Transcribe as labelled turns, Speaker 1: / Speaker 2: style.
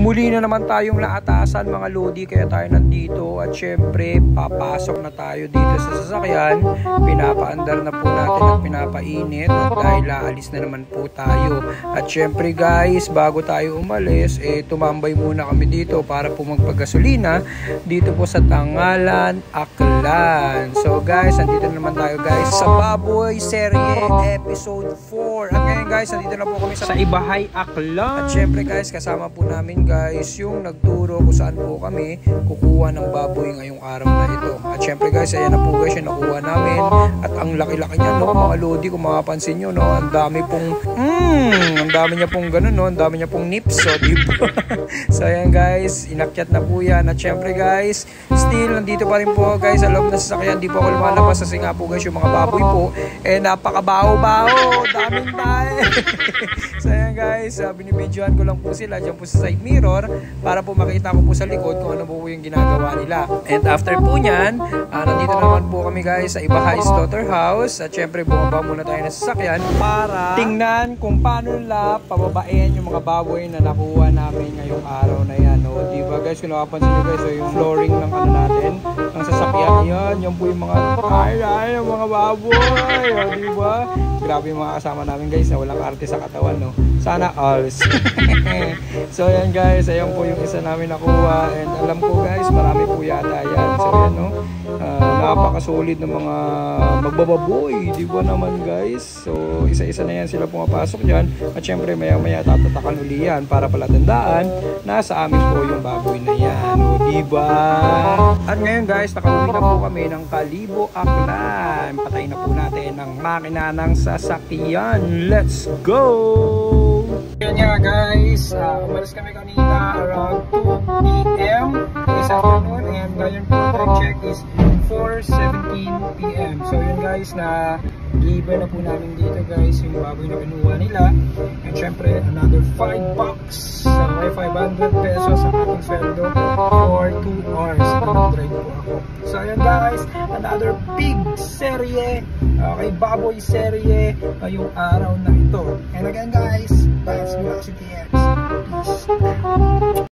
Speaker 1: Muli na naman tayong laatasan mga lodi, kaya tayo nandito at syempre papasok na tayo dito sa sasakyan. Pinapaandar na po natin at pinapainit at dahil aalis na naman po tayo. At syempre guys, bago tayo umalis, tumambay muna kami dito para po magpagasolina dito po sa Tangalan, Aklan. So guys, nandito na naman tayo guys sa Baboy Serye Episode 4. At ngayon guys, nandito na po kami sa Ibahay, Aklan. At syempre guys, kasama po namin guys yung nagturo kung saan po kami kukuha ng baboy ngayong araw na ito. At syempre guys, ayan na po guys yung nakuha namin. At ang laki-laki niya, no, mga lodi, kung makapansin nyo, no, ang dami pong ang dami niya pong ganun, no, ang dami niya pong nips, so diba? So ayan guys, inakyat na po yan. At syempre guys, still nandito pa rin po guys sa loob na sasakyan. Di po ako lumalabas kasi nga po guys yung mga baboy po napakabaho-baho, daming tayo. So ayan guys, binibidyohan ko lang po sila dyan po sa side mirror para po makita ko po sa likod kung ano po yung ginagawa nila. And after po nyan, nandito naman po kami guys sa Ibahay Slaughterhouse. At syempre bumaba muna tayo ng sasakyan para tingnan kung paano nila pababain yung mga baboy na nakuha namin ngayong araw na yan. No? Diba guys, kung nakapansin nyo guys, so yung flooring ng ano natin, ng sasakyan, yan po yung mga yung mga baboy. O, diba? Grabe yung mga kasama namin guys na walang arte sa katawan, no? Sana alls. So yan guys, ayan po yung isa namin nakuha. And alam ko guys, marami po yata yan. So yan, no? Napaka-solid ng mga magbababoy, di ba naman guys? So isa-isa na yan sila pumapasok dyan. At syempre maya-maya tatatakan uli yan para pala tandaan na sa amin po yung baboy na yan, o di ba? At ngayon guys, nakauwi na po kami ng Kalibo, Aklan. Patayin na po natin ang makina ng sasakyan. Let's go! Yan nga guys, umalis kami kanina around 2 p.m. this afternoon, and ngayon po time check is 4:17 p.m. So yun guys, na deliver na po namin dito guys yung baboy na kinuha nila. And syempre another 5 bucks, may 500 pesos sa ating sweldo for 2 hours drive po ako. So yun guys, another big serye, okay, baboy serye ngayong araw na ito. And again guys, that's Velocity X. Peace.